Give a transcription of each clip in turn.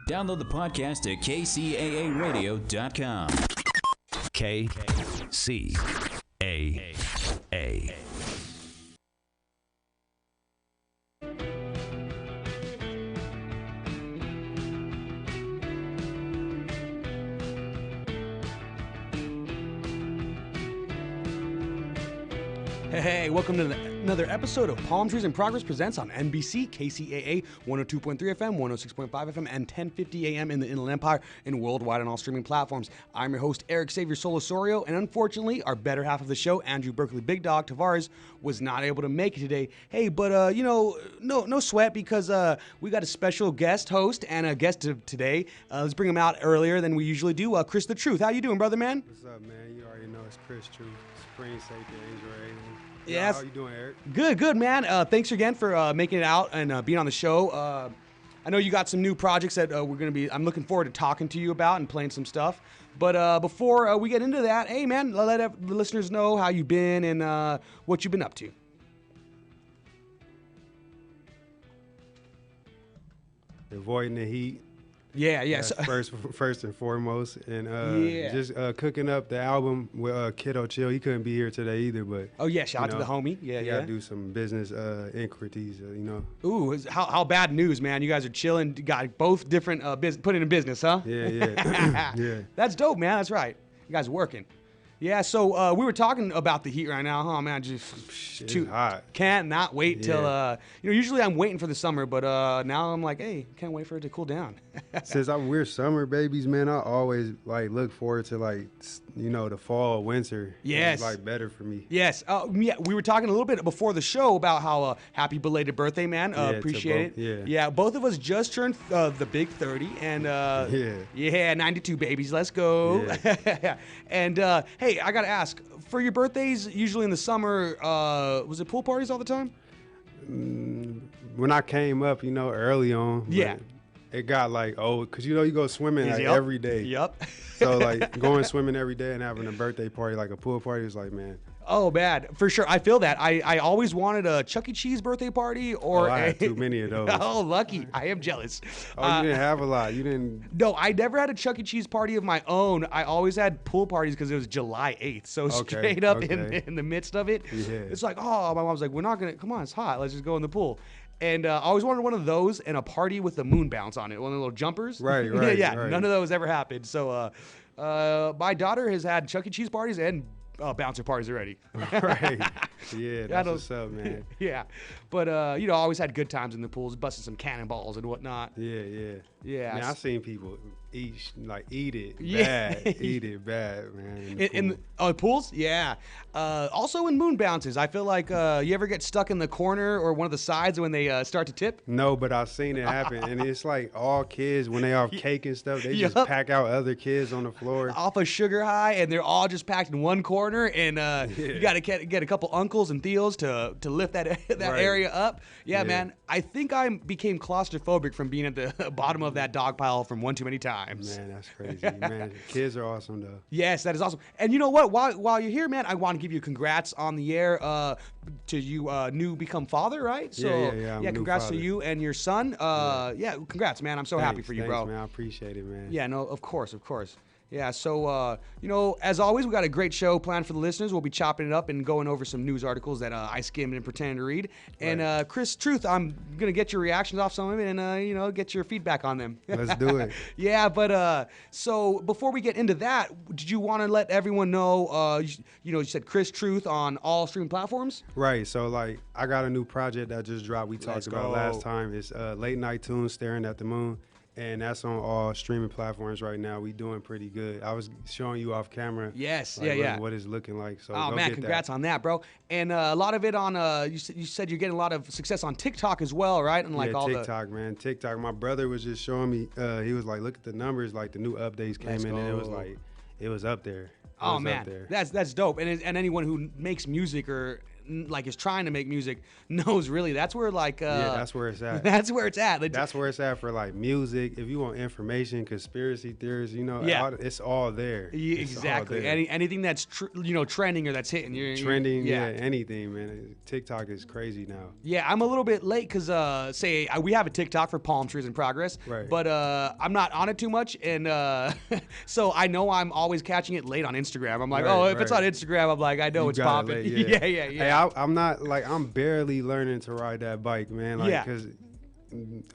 Download the podcast at kcaaradio.com. KCAA. Hey, welcome to another episode of Palmtrees in Progress presents on NBC, KCAA, 102.3 FM, 106.5 FM, and 1050 AM in the Inland Empire and worldwide on all streaming platforms. I'm your host, Erick Osario, and unfortunately, our better half of the show, Andrew Berkeley Big Dog Tavares, was not able to make it today. Hey, but, no sweat because we got a special guest host and a guest today. Let's bring him out earlier than we usually do. Chris the Truth. How you doing, brother, man? What's up, man? You already know it's Chris Truth, Spring Safety Angel Raven. Yes. How you doing, Eric? Good, man. Thanks again for making it out and being on the show. I know you got some new projects that I'm looking forward to talking to you about and playing some stuff. But before we get into that, hey, man, let the listeners know how you've been and what you've been up to. Avoiding the heat. Yeah. That's first and foremost, and just cooking up the album with Kiddo Chill. He couldn't be here today either, but shout out to the homie. Yeah. Do some business inquiries, Ooh, how bad news, man! You guys are chilling. Got both different put in business, huh? Yeah. Yeah. That's dope, man. That's right. You guys are working. Yeah, so we were talking about the heat right now, huh, man? Just too hot. Cannot wait till usually I'm waiting for the summer, but now I'm like, hey, can't wait for it to cool down. Since we're summer babies, man, I always look forward to the fall, winter. Yes, it's better for me. Yes, we were talking a little bit before the show about how happy belated birthday, man. Appreciate it. Yeah. Both of us just turned the big 30, and 92 babies. Let's go. Yeah. And hey, I gotta ask, for your birthdays, usually in the summer, was it pool parties all the time? When I came up, early on. Yeah. It got because you go swimming every day. Yep. So going swimming every day and having a birthday party, a pool party, was man. Oh, bad. For sure. I feel that. I always wanted a Chuck E. Cheese birthday party or I had too many of those. Oh, lucky. I am jealous. Oh, you didn't have a lot. You didn't. No, I never had a Chuck E. Cheese party of my own. I always had pool parties because it was July 8th. So straight up in the midst of it, it's my mom's like, we're not going to, come on, it's hot. Let's just go in the pool. And I always wanted one of those and a party with the moon bounce on it, one of the little jumpers. Right. None of those ever happened. So my daughter has had Chuck E. Cheese parties and bouncer parties already. Right. Yeah, that's what's up, man. Yeah. But, I always had good times in the pools, busting some cannonballs and whatnot. Yeah. Yeah. Man, I've seen people eat it bad. Eat it bad, man. In the pools? Yeah. Also in moon bounces, I feel like you ever get stuck in the corner or one of the sides when they start to tip? No, but I've seen it happen. And it's all kids, when they have cake and stuff, they just pack out other kids on the floor. Off a sugar high, and they're all just packed in one corner, and you got to get a couple uncles and theos to lift that area up. Yeah, man. I think I became claustrophobic from being at the bottom of that dog pile from one too many times. Man, that's crazy. Man, kids are awesome, though. Yes, that is awesome. And you know what? While you're here, man, I want to give you congrats on the air to you new become father, right? So, yeah. Congrats to you and your son. Congrats, man. I'm so happy for you, bro. Man. I appreciate it, man. Yeah, no, of course. Yeah, so, as always, we got a great show planned for the listeners. We'll be chopping it up and going over some news articles that I skimmed and pretended to read. And, Chris Truth, I'm going to get your reactions off some of it and, get your feedback on them. Let's do it. Yeah, but, so before we get into that, did you want to let everyone know, you said Chris Truth on all streaming platforms? Right, so, I got a new project that just dropped. We talked about last time. It's Late Night Tunes, Staring at the Moon. And that's on all streaming platforms right now. We doing pretty good. I was showing you off camera. Yes, what it's looking like. So oh man, congrats on that, bro. And a lot of it on. You said you're getting a lot of success on TikTok as well, right? And all TikTok, man. TikTok. My brother was just showing me. He was like, look at the numbers. The new updates came in, and it was up there. Oh man, that's dope. And anyone who makes music or like is trying to make music knows really that's where like that's where it's at. That's where it's at. That's where it's at for like music. If you want information, conspiracy theories, it's all there. Yeah, exactly. Anything that's trending or that's hitting. Trending, anything, man. TikTok is crazy now. Yeah, I'm a little bit late because we have a TikTok for Palmtrees in Progress, right? But I'm not on it too much, and so I know I'm always catching it late on Instagram. I'm like, if it's on Instagram, I'm like, I know it's popping. Yeah. Hey, I'm not like I'm barely learning to ride that bike, man. Like, because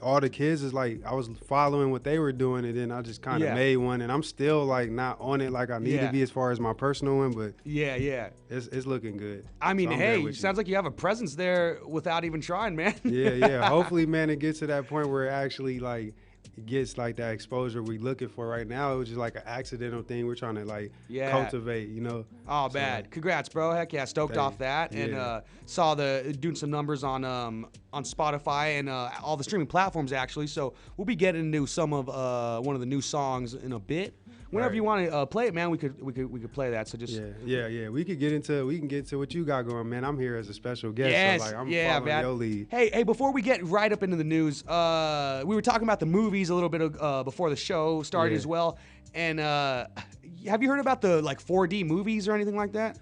all the kids is like I was following what they were doing, and then I just kind of made one, and I'm still like not on it like I need to be as far as my personal one, but it's looking good. I mean, so sounds like you have a presence there without even trying, man. Yeah. Hopefully, man, it gets to that point where it actually like it gets like that exposure we looking for. Right now it was just like an accidental thing we're trying to like cultivate, Oh, bad. Congrats, bro. Heck yeah, stoked off that. And saw doing some numbers on Spotify and all the streaming platforms actually, so we'll be getting into some of one of the new songs in a bit. Whenever you want to play it, man, we could play that. So just we can get into what you got going, man. I'm here as a special guest, so like I'm following your lead. Hey, before we get right up into the news, we were talking about the movies a little bit before the show started as well. And have you heard about the like 4D movies or anything like that?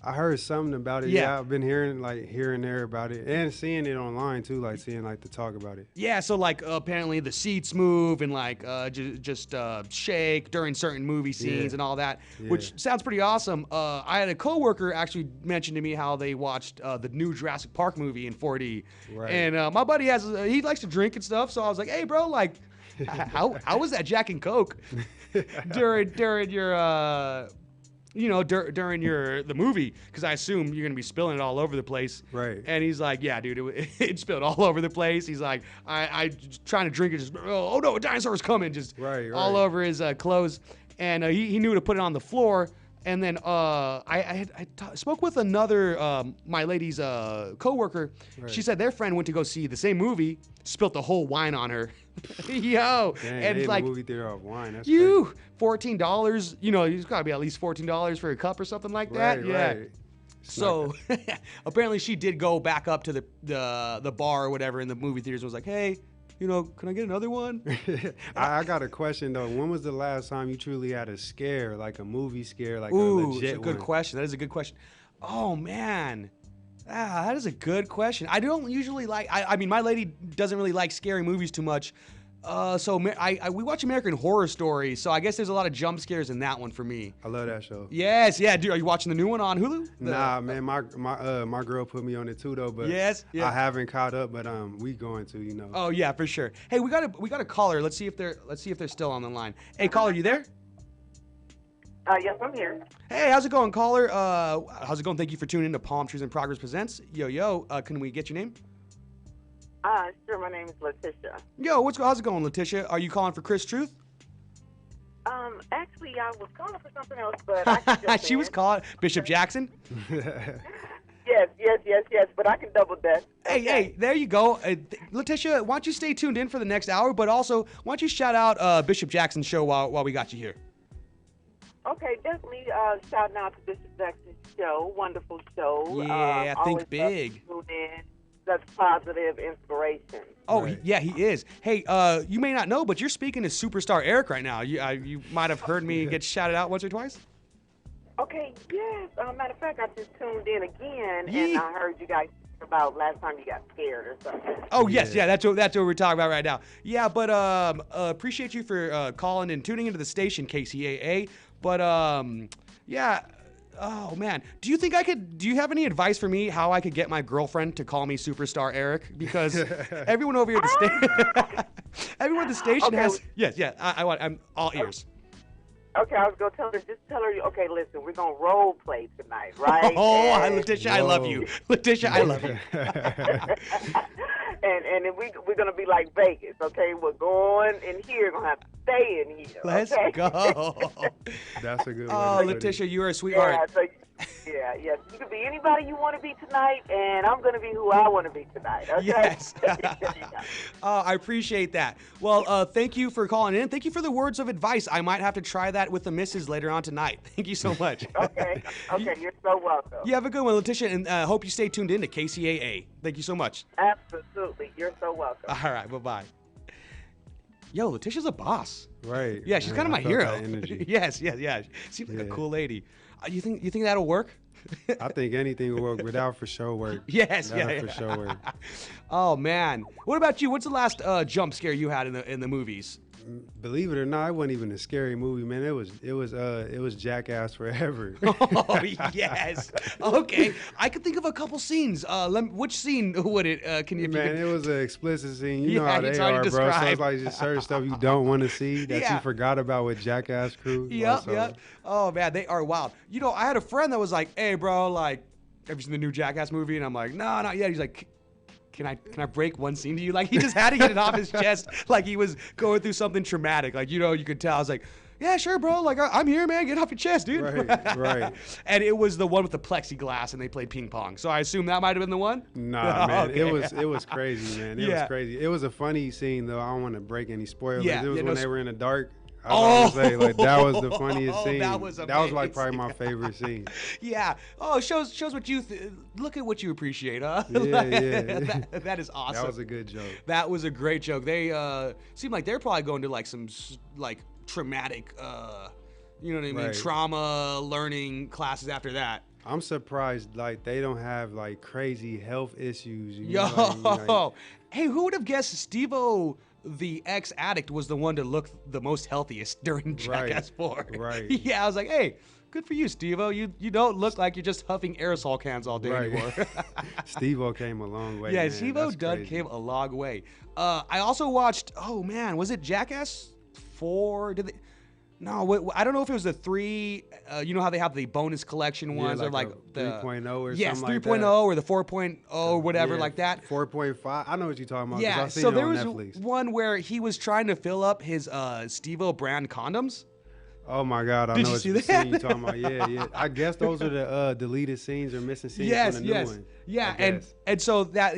I heard something about it. Yeah, I've been hearing like here and there about it, and seeing it online too, like seeing like the talk about it. Yeah, so like apparently the seats move and like just shake during certain movie scenes and all that, which sounds pretty awesome. I had a coworker actually mention to me how they watched the new Jurassic Park movie in 4D, and my buddy he likes to drink and stuff, so I was like, hey bro, like how was that Jack and Coke during your during the movie, because I assume you're gonna be spilling it all over the place. Right. And he's like, yeah, dude, it spilled all over the place. He's like, I trying to drink it, just oh no, a dinosaur's coming, just all over his clothes. And he knew to put it on the floor. And then I spoke with another my lady's coworker. Right. She said their friend went to go see the same movie, spilt the whole wine on her. Yo, dang, and it's like the movie theater of wine. That's $14. It's got to be at least $14 for a cup or something like that. Right. So apparently she did go back up to the bar or whatever in the movie theaters and was like, hey, can I get another one? I got a question though. When was the last time you truly had a scare, like a movie scare, like a legit that's a good question. That is a good question. Oh man. That is a good question. I don't usually like. I mean, my lady doesn't really like scary movies too much. So we watch American Horror Story. So I guess there's a lot of jump scares in that one for me. I love that show. Yes, yeah, dude. Are you watching the new one on Hulu? Nah, man. My girl put me on it too though. But I haven't caught up. But we going to. Oh yeah, for sure. Hey, we got a caller. Let's see if they're still on the line. Hey, caller, you there? Yes, I'm here. Hey, how's it going, caller? How's it going? Thank you for tuning in to Palmtrees in Progress Presents. Yo, can we get your name? Sure, my name is Letitia. Yo, how's it going, Letitia? Are you calling for Chris Truth? Actually, I was calling for something else, but I can jump She was calling Bishop Jackson? Yes, but I can double that. Hey, there you go. Letitia, why don't you stay tuned in for the next hour, but also, why don't you shout out Bishop Jackson's show while we got you here? Okay, definitely shouting out to Bishop Jackson's show. Wonderful show. Yeah, think big. That's positive inspiration. Oh, yeah, he is. Hey, you may not know, but you're speaking to superstar Erick right now. You might have heard me get shouted out once or twice. Okay, yes. Matter of fact, I just tuned in again, and I heard you guys talk about last time you got scared or something. Oh, yes, that's what we're talking about right now. Yeah, but appreciate you for calling and tuning into the station, KCAA. But, yeah... Oh man, do you have any advice for me how I could get my girlfriend to call me Superstar Erick? Because everyone over here at the station has, I'm all ears. Okay, I was going to tell her, okay, listen, we're going to role play tonight, right? Letitia, I love you. Letitia, I love you. and we're going to be like Vegas, okay? We're going in here, going to have to stay in here. Let's okay? go. That's a good one. Oh, Letitia, you are a sweetheart. Yeah, so Yeah, yes. You can be anybody you want to be tonight, and I'm going to be who I want to be tonight. Okay? Yes. I appreciate that. Well, thank you for calling in. Thank you for the words of advice. I might have to try that with the missus later on tonight. Thank you so much. Okay, you're so welcome. You have a good one, Letitia, and hope you stay tuned in to KCAA. Thank you so much. Absolutely. You're so welcome. All right, bye-bye. Yo, Letitia's a boss. Right. Yeah, she's kind of my I felt hero. that energy. Yes. Seems like a cool lady. You think that'll work? I think anything will work without for sure work. Yes, That'll for sure work. Oh man, what about you? What's the last jump scare you had in the movies? Believe it or not, it wasn't even a scary movie, man. It was Jackass Forever. Oh yes. Okay, I could think of a couple scenes. Which scene would it? Can you? Man, it was an explicit scene. You know Yeah, how it's they hard are, to bro. So describe. it's like just certain stuff you don't want to see that Yeah. you forgot about with Jackass Crew. Yep. Also. Oh man, they are wild. You know, I had a friend that was like, "Hey, bro, like, have you seen the new Jackass movie?" And I'm like, "No, not yet." He's like, Can I break one scene to you? Like, he just had to get it off his chest, like he was going through something traumatic. Like, you could tell. I was like, yeah, sure, bro. Like, I'm here, man. Get off your chest, dude. Right. And it was the one with the plexiglass, and they played ping pong. So I assume that might have been the one. Nah, man. Okay. It was crazy, man. It Yeah. was crazy. It was a funny scene, though. I don't want to break any spoilers. Yeah, It was yeah, when no they were in the dark. I Oh. was gonna say, like, that was the funniest scene. That was like amazing. probably my favorite scene. Yeah. Oh, shows what you look at what you appreciate, huh? Yeah. That is awesome. That was a good joke. That was a great joke. They seem like they're probably going to like some like traumatic, you know what I mean, Right. trauma learning classes after that. I'm surprised, like, they don't have, like, crazy health issues. You Yo, know, like, hey, who would have guessed Steve-O, the ex-addict, was the one to look the most healthiest during Jackass 4? right. Yeah, I was like, hey, good for you, Steve-O. You don't look like you're just huffing aerosol cans all day anymore. Steve-O came a long way. Yeah, man. Steve-O That's Dud crazy. came a long way. I also watched, oh man, was it Jackass 4? Did they? No, I don't know if it was the 3. You know how they have the bonus collection ones, Yeah, or like a the 3.0 or yes, something 3.0 like that. or the 4.0 or whatever Yeah, like that. 4.5. I know what you're talking about. 'cause Yeah, I've seen so it there on was Netflix. one where he was trying to fill up his Steve-O brand condoms. Oh my God, I Did know you what see you're that? talking about. Yeah. I guess those are the deleted scenes or missing scenes Yes, from the yes. new one. Yeah, I and guess. so that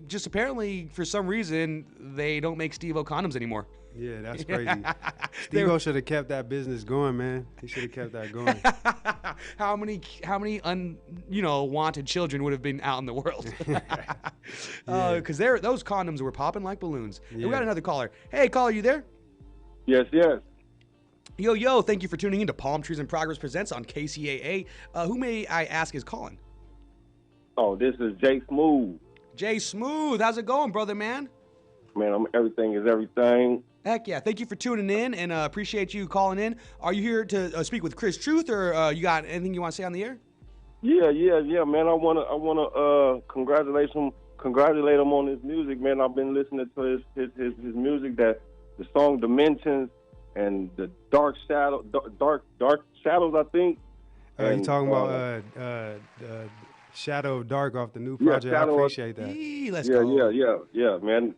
just apparently for some reason they don't make Steve-O condoms anymore. Yeah, that's crazy. Steve-O should have kept that business going, man. He should have kept that going. How many wanted children would have been out in the world? Because those condoms were popping like balloons. And we got Yeah. another caller. Hey, caller, you there? Yes. Yo, thank you for tuning in to Palm Trees in Progress Presents on KCAA. Who may I ask is calling? Oh, this is Jay Smooth. Jay Smooth, how's it going, brother, man? Man, everything is everything. Heck yeah, thank you for tuning in and appreciate you calling in. Are you here to speak with Chris Truth, or you got anything you want to say on the air? Yeah, man. I wanna congratulate him on his music, man. I've been listening to his music, that the song Dimensions and the Dark Shadows, I think. You And, talking about Shadow of Dark off the new project? I Shadow of- appreciate that. Let's go. Yeah, man.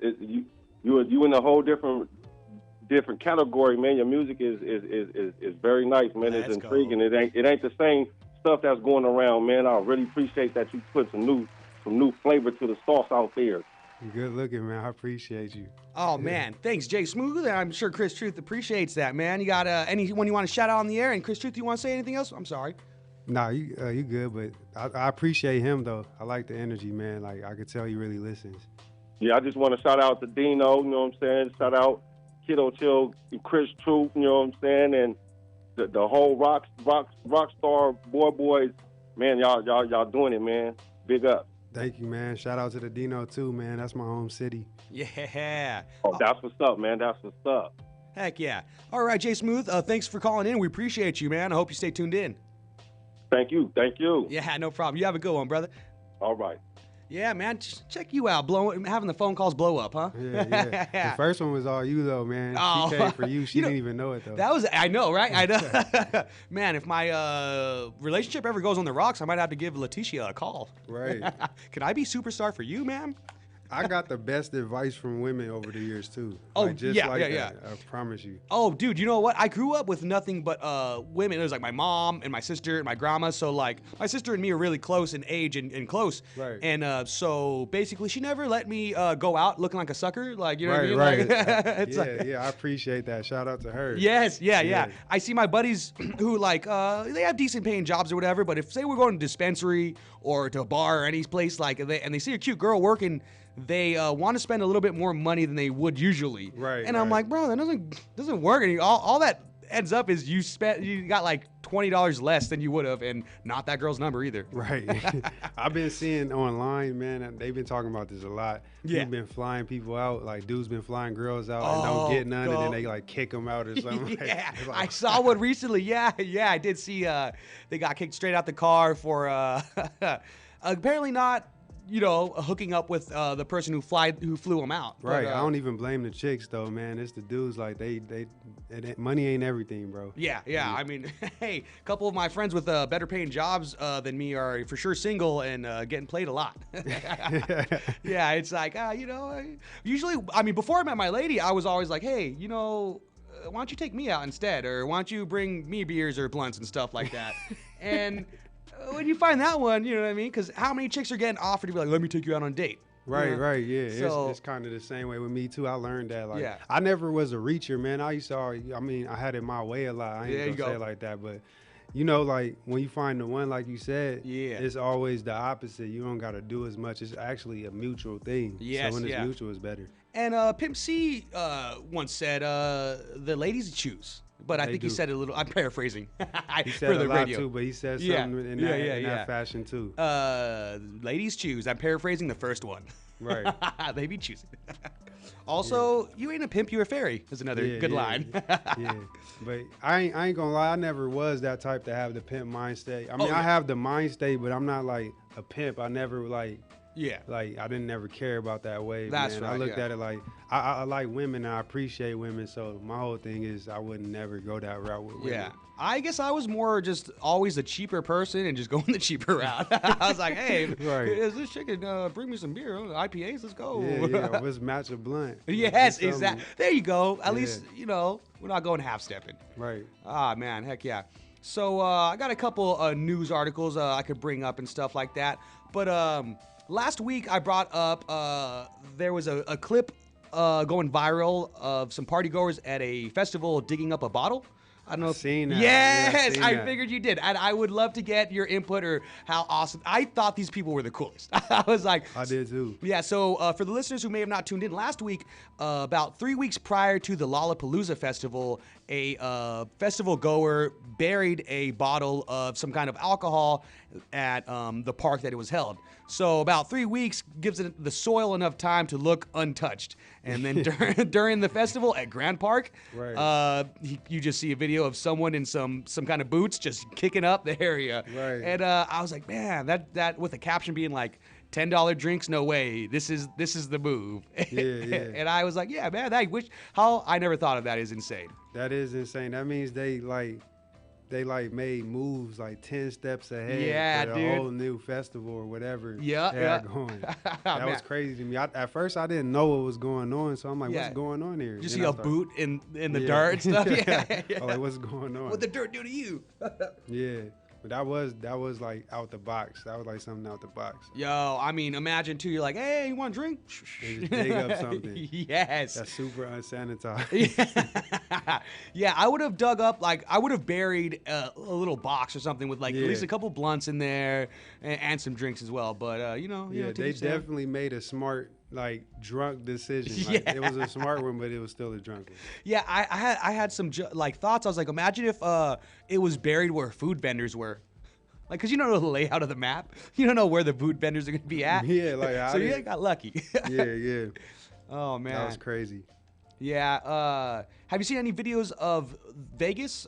You in a whole different category, man. Your music is very nice, man. Let's It's intriguing. It ain't the same stuff that's going around, man. I really appreciate that you put some new flavor to the sauce out there. You're good looking, man. I appreciate you. Oh man, thanks, Jay Smooth. I'm sure Chris Truth appreciates that, man. You got anyone you want to shout out on the air? And Chris Truth, you want to say anything else? I'm sorry. Nah, you good, but I appreciate him though. I like the energy, man. Like, I could tell he really listens. Yeah, I just want to shout out to Dino, you know what I'm saying? Shout out Kiddo Chill, Chris Truth, you know what I'm saying? And the whole Rockstar Boys, man, y'all doing it, man. Big up. Thank you, man. Shout out to the Dino too, man. That's my home city. Yeah. Oh, that's what's up, man. That's what's up. Heck yeah. All right, Jay Smooth. Thanks for calling in. We appreciate you, man. I hope you stay tuned in. Thank you. Yeah, no problem. You have a good one, brother. All right. Yeah, man. Check you out. Having the phone calls blow up, huh? Yeah. The first one was all you though, man. Oh. She came for you. She You know, didn't even know it though. That was, I know, right? I know. Man, if my relationship ever goes on the rocks, I might have to give Letitia a call. Right. Can I be superstar for you, ma'am? I got the best advice from women over the years too. Oh, like, just yeah, like yeah, that. yeah. I promise you. Oh, dude, you know what? I grew up with nothing but women. It was like my mom and my sister and my grandma. So like my sister and me are really close in age and close. Right. And so basically, she never let me go out looking like a sucker. Like, you know Right, what I mean? right. Like, it's yeah, like, yeah. I appreciate that. Shout out to her. yes, yeah. Yeah. I see my buddies who like they have decent paying jobs or whatever. But if say we're going to a dispensary or to a bar or any place like they see a cute girl working, they want to spend a little bit more money than they would usually. Right. And I'm like, bro, that doesn't work. And all that ends up is you got like $20 less than you would have, and not that girl's number either. Right. I've been seeing online, man, and they've been talking about this a lot. Yeah. You've been flying people out, like dudes been flying girls out and don't get none, and then they like kick them out or something. Yeah, Like, I saw one recently. Yeah, I did see. They got kicked straight out the car for apparently not, hooking up with the person who flew them out. Right. But, I don't even blame the chicks though, man. It's the dudes. Like money ain't everything, bro. Yeah. I mean, hey, a couple of my friends with better paying jobs than me are for sure single and getting played a lot. Yeah, it's like, usually, I mean, before I met my lady, I was always like, hey, why don't you take me out instead? Or why don't you bring me beers or blunts and stuff like that? And when you find that one, you know what I mean? Because how many chicks are getting offered to be like, let me take you out on a date? Right, You know? right, yeah. So- It's kind of the same way with me too. I learned that. Like, Yeah. I never was a reacher, man. I had it my way a lot. I There you ain't gonna go. say it like that, but like when you find the one, like you said, Yeah. it's always the opposite. You don't gotta do as much. It's actually a mutual thing. Yes, so when it's yeah. mutual, it's better. And Pimp C once said, the ladies choose. But I They think he do. said it a little, I'm paraphrasing. He said for a the lot radio. too, but he said Yeah. something in Yeah, that, yeah. fashion too. Ladies choose. I'm paraphrasing the first one. Right. They be choosing. Also, you ain't a pimp, you a fairy is another Yeah, good yeah, line. Yeah, but I ain't gonna lie. I never was that type to have the pimp mind state. I mean, yeah. I have the mind state, but I'm not like a pimp. I never Yeah. I didn't never care about that way. That's man. right, I looked yeah. at it like I like women and I appreciate women. So my whole thing is I would never go that route with women. Yeah. I guess I was more just always a cheaper person and just going the cheaper route. I was like, hey, Right. is this chicken bring me some beer? IPAs, let's go. Yeah. Let's match a blunt. Yes, Do something. exactly. There you go. At Yeah. least, we're not going half-stepping. Right. Ah, man, heck yeah. So I got a couple news articles I could bring up and stuff like that. But last week I brought up there was a clip going viral of some partygoers at a festival digging up a bottle. I don't know. I've seen that. Yes, Yeah, I've seen I that. figured you did. And I would love to get your input or how awesome. I thought these people were the coolest. I was like, I did too. yeah, so for the listeners who may have not tuned in last week, about 3 weeks prior to the Lollapalooza festival, a festival goer buried a bottle of some kind of alcohol at the park that it was held. So about 3 weeks gives it the soil enough time to look untouched. And then during the festival at Grand Park, Right. you just see a video of someone in some kind of boots just kicking up the area. Right. And I was like, man, that with the caption being like, $10 drinks, no way. This is the move. Yeah, yeah. And I was like, yeah, man, I never thought of that is insane. That is insane. That means they made moves like 10 steps ahead Yeah, for the dude. whole new festival or whatever Yeah, they yeah. had going. That Man. was crazy to me. At first, I didn't know what was going on, so I'm like, Yeah. what's going on here? You Then see I a started- boot in the Yeah. dirt and stuff? Yeah. I'm like, what's going on? What the dirt do to you? Yeah, but that was like out the box. That was like something out the box. Yo, I mean, imagine too, you're like, hey, you want a drink? They just dig up something. Yes. That's super unsanitized. Yeah, I would have dug up, I would have buried a little box or something with at Yeah. least a couple blunts in there and some drinks as well. But, Yeah, to they each their own. definitely made a smart, drunk decision. Yeah. It was a smart one, but it was still a drunk one. Yeah, I had some thoughts. I was like, imagine if it was buried where food vendors were. Because you don't know the layout of the map. You don't know where the food vendors are going to be at. Yeah, so you got lucky. yeah. Oh, man. That was crazy. Yeah. Have you seen any videos of Vegas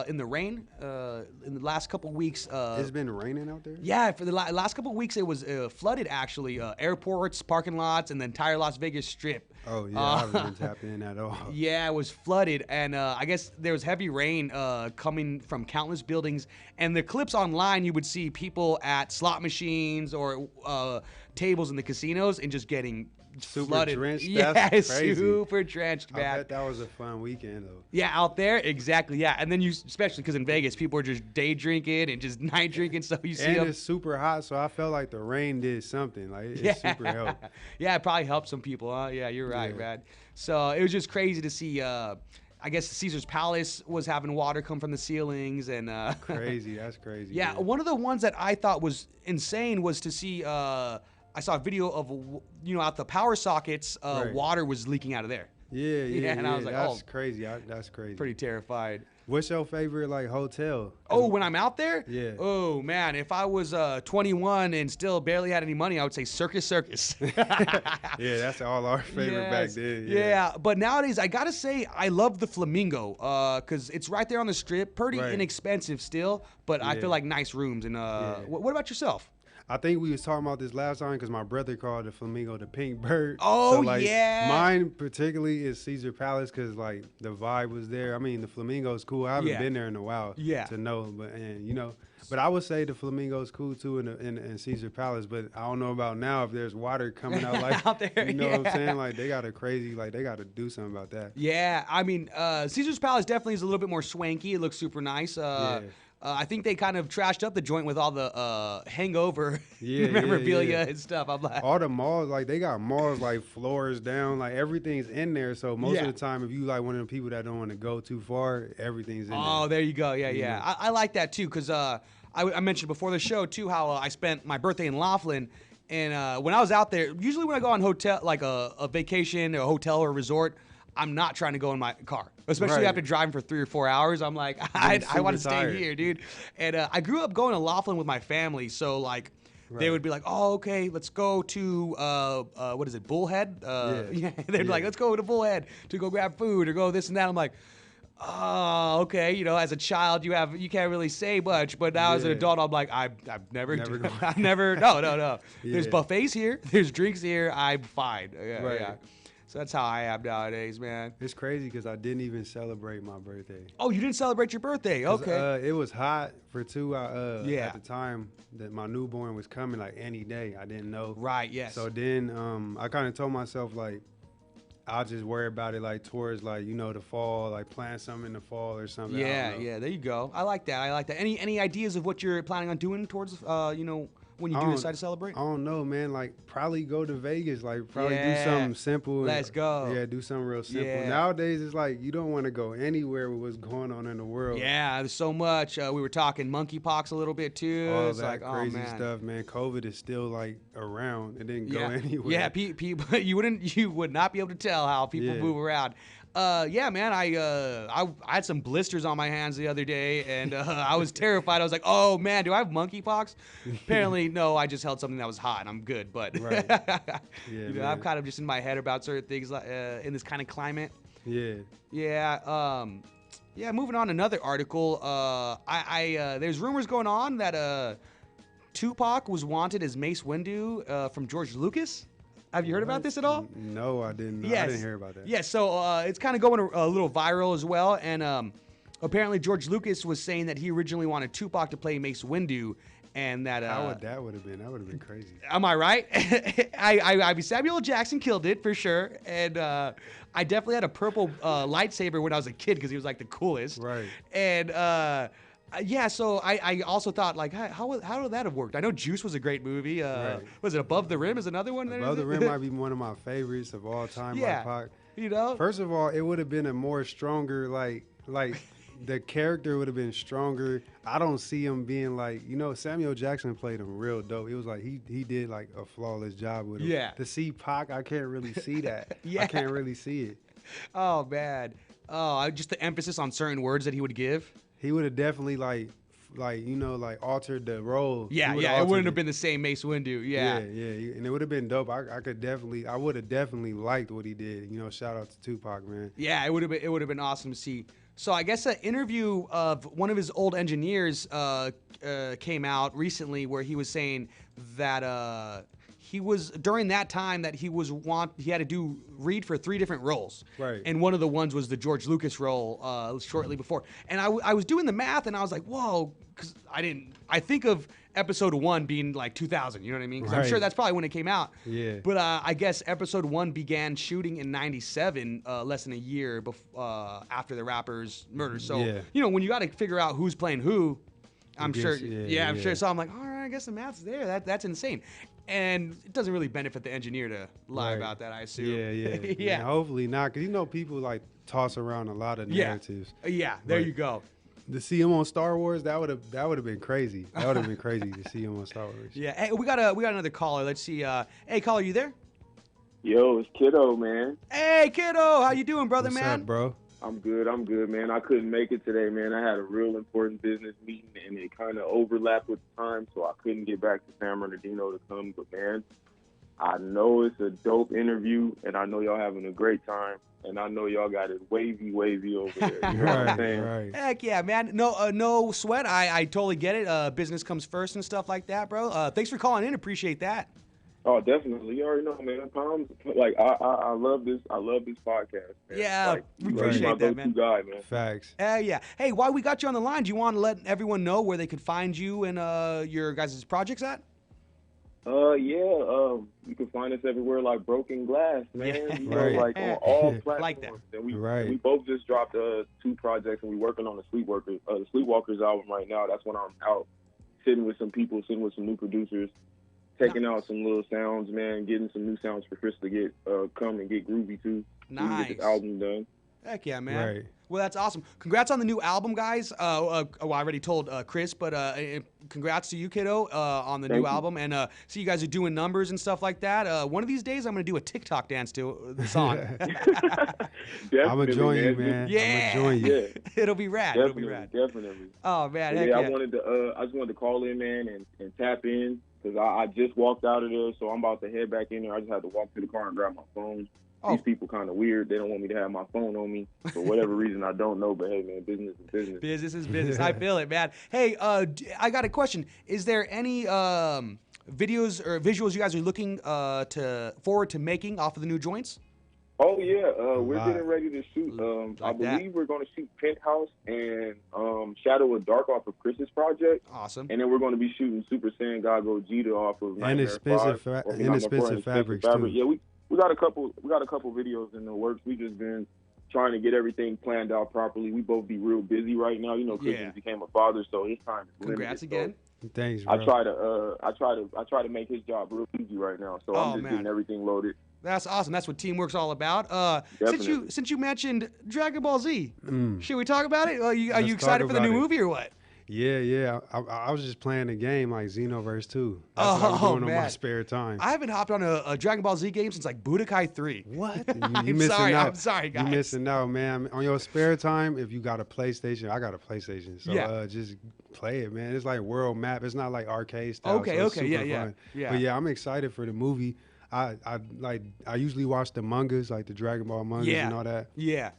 in the rain in the last couple weeks? It's been raining out there? Yeah, for the last couple weeks, it was flooded, actually. Airports, parking lots, and the entire Las Vegas Strip. Oh, yeah, I haven't been tapping in at all. Yeah, it was flooded, and I guess there was heavy rain coming from countless buildings. And the clips online, you would see people at slot machines or tables in the casinos and just getting Super flooded. drenched? Yeah, That's crazy. super drenched, man. I bet that was a fun weekend, though. Yeah, out there, exactly. Yeah, and then especially because in Vegas, people are just day drinking and just night drinking, so you see And them. it's super hot, so I felt like the rain did something. Like, it super helped. Yeah, it probably helped some people, huh? Yeah, you're right, man. So it was just crazy to see. I guess Caesar's Palace was having water come from the ceilings, and Crazy, that's crazy. yeah, man. one of the ones that I thought was insane was to see. I saw a video of out the power sockets, Right. water was leaking out of there. Yeah, and I was like, that's oh. crazy. That's crazy. Pretty terrified. What's your favorite like hotel? Oh, when I'm out there? Yeah. Oh, man. If I was 21 and still barely had any money, I would say Circus. Yeah, that's all our favorite back then. Yeah. But nowadays, I got to say, I love the Flamingo because it's right there on the Strip. Pretty Right. inexpensive still, but I Yeah. feel like nice rooms. And what about yourself? I think we was talking about this last time because my brother called the Flamingo the Pink Bird. Oh, so, like, yeah. Mine particularly is Caesar Palace because like the vibe was there. I mean, the Flamingo's cool. I haven't Yeah. been there in a while to know, but I would say the Flamingo's cool too in Caesar Palace. But I don't know about now if there's water coming out like Out there, you know what I'm yeah. saying? Like they got to do something about that. Yeah, I mean, Caesar's Palace definitely is a little bit more swanky. It looks super nice. I think they kind of trashed up the joint with all the hangover memorabilia and stuff. I'm like, all the malls, like they got malls like floors down, like everything's in there. So most of the time, if you like one of the people that don't want to go too far, everything's in there. oh, there you go. Yeah. I like that too because I mentioned before the show too how I spent my birthday in Laughlin. And when I was out there, usually when I go on hotel, like a vacation, or a hotel or a resort, I'm not trying to go in my car, especially after driving for 3 or 4 hours. I'm like, I want to stay here, dude. And I grew up going to Laughlin with my family, so like they would be like, oh, okay, let's go to what is it, Bullhead? They'd be like, let's go to Bullhead to go grab food or go this and that. I'm like, oh, okay. You know, as a child, you can't really say much, but now as an adult, I'm like, I've never no. There's buffets here, there's drinks here. I'm fine. Yeah. So that's how I am nowadays, man. It's crazy because I didn't even celebrate my birthday. Oh, you didn't celebrate your birthday? Okay. It was hot for two. At Yeah. the time that my newborn was coming, like any day. I didn't know. Right. Yes. So then I kind of told myself like, I'll just worry about it like towards like the fall, like plan something in the fall or something. Yeah. There you go. I like that. Any ideas of what you're planning on doing towards when you do decide to celebrate? I don't know, man. Like probably go to Vegas. Like probably do something simple. Let's go. Yeah, do something real simple. Yeah. Nowadays it's like you don't want to go anywhere with what's going on in the world. Yeah, there's so much. We were talking monkeypox a little bit too. All it's that like, crazy oh, man. stuff, man. COVID is still like around. It didn't go anywhere. Yeah, people, you would not be able to tell how people move around. Yeah, man, I had some blisters on my hands the other day, and I was terrified. I was like, oh, man, do I have monkeypox? Apparently, no, I just held something that was hot, and I'm good. But I'm kind of just in my head about certain things in this kind of climate. Yeah. Moving on, another article. There's rumors going on that Tupac was wanted as Mace Windu from George Lucas. Have you heard about this at all? No, I didn't. Yes. I didn't hear about that. Yeah, so it's kind of going a little viral as well. And apparently George Lucas was saying that he originally wanted Tupac to play Mace Windu. And that how would that would have been? That would have been crazy. Am I right? I mean, Samuel L. Jackson killed it for sure. And I definitely had a purple lightsaber when I was a kid because he was like the coolest. Right. And so I also thought, like, how would that have worked? I know Juice was a great movie. Was it Above the Rim is another one? Above the Rim might be one of my favorites of all time by Pac. First of all, it would have been a more stronger, like the character would have been stronger. I don't see him being like, Samuel Jackson played him real dope. It was like he did like a flawless job with him. Yeah. To see Pac, I can't really see that. Yeah. I can't really see it. Oh, man. Oh, just the emphasis on certain words that he would give. He would have definitely altered the role. Yeah, it wouldn't have been the same Mace Windu. Yeah, and it would have been dope. I would have definitely liked what he did. Shout out to Tupac, man. Yeah, it would have been awesome to see. So I guess an interview of one of his old engineers came out recently where he was saying that he was during that time that he had to read for 3 different roles. Right. And one of the ones was the George Lucas role shortly before. And I was doing the math and I was like, whoa, because I think of episode 1 being like 2000, you know what I mean? Because I'm sure Right. that's probably when it came out. Yeah. But I guess episode 1 began shooting in 97, less than a year after the rapper's murder. So, Yeah. you know, when you got to figure out who's playing who, I'm guess, sure. yeah, I'm yeah. sure. So I'm like, all right, I guess the math's there. That's insane. And it doesn't really benefit the engineer to lie Right. about that, I assume. Yeah, yeah. Yeah. Man, hopefully not, because people like toss around a lot of Yeah. narratives. Yeah, there But you go. To see him on Star Wars, that would have been crazy. That would have been crazy to see him on Star Wars. Yeah. Hey, we got another caller. Let's see. Hey, caller, you there? Yo, it's Kiddo, man. Hey, kiddo, how you doing, brother, What's man? up, bro? I'm good, man. I couldn't make it today, man. I had a real important business meeting, and it kind of overlapped with the time, so I couldn't get back to San Bernardino to come. But, man, I know it's a dope interview, and I know y'all having a great time, and I know y'all got it wavy over there. You know what I'm saying? Right. Heck yeah, man. No sweat. I totally get it. Business comes first and stuff like that, bro. Thanks for calling in. Appreciate that. Oh, definitely. You already know, man. Palms, like I love this. I love this podcast. Man. Yeah, like, we you're appreciate my that, go-to man. guy, man. Facts. Yeah. Hey, while we got you on the line, do you want to let everyone know where they could find you and your guys' projects at? You can find us everywhere like Broken Glass, man. Yeah. You know, Right. like on all platforms. Like that. And we Right. both just dropped 2 projects, and we're working on the Sleepwalkers album right now. That's when I'm out sitting with some people, sitting with some new producers, taking out some little sounds, man, getting some new sounds for Chris to get come and get groovy too. We can Nice. get this album done. Heck yeah, man. Right. Well, that's awesome. Congrats on the new album, guys. I already told Chris, but congrats to you, kiddo, on the Thank new you. album. And see you guys are doing numbers and stuff like that. One of these days, I'm going to do a TikTok dance to the song. Definitely, I'm gonna join you, man. Yeah. I'm gonna join you. Yeah, It'll be rad. It'll be rad. definitely. Oh, man. Yeah, Heck yeah. I just wanted to call in, man, and tap in because I just walked out of there, so I'm about to head back in there. I just had to walk to the car and grab my phone. Oh. These people kind of weird. They don't want me to have my phone on me for whatever reason. I don't know, but hey, man, business is business. Business is business. I feel it, man. Hey, I got a question. Is there any videos or visuals you guys are looking forward to making off of the new joints? Oh yeah, we're Lot. getting ready to shoot. I Like that. believe we're going to shoot Penthouse and Shadow of Dark off of Chris's project, Awesome. and then we're going to be shooting Super Saiyan God Gogeta off of Nightmare Inexpensive 5, or not inexpensive Nightmare 4, fabrics, too. Yeah, we got a couple videos in the works. We just been trying to get everything planned out properly. We both be real busy right now. You know, Chris Yeah. just became a father, so his time is Congrats limited. again. Thanks, So bro. I try to make his job real easy right now. So Oh, I'm just man. getting everything loaded. That's awesome. That's what teamwork's all about. Definitely. Since you mentioned Dragon Ball Z, should we talk about it? Are you Let's excited talk for the new about it. movie or what? Yeah. I was just playing a game like Xenoverse 2. That's what I was doing on my man. spare time. I haven't hopped on a Dragon Ball Z game since like Budokai 3. What? I'm sorry. I'm sorry, guys. You missing out, man. On your spare time, if you got a PlayStation, I got a PlayStation. So Yeah. just play it, man. It's like world map. It's not like arcade style. Okay, so it's okay, super yeah. fun. Yeah. But yeah, I'm excited for the movie. I usually watch the mangas, like the Dragon Ball mangas Yeah. and all that. Yeah.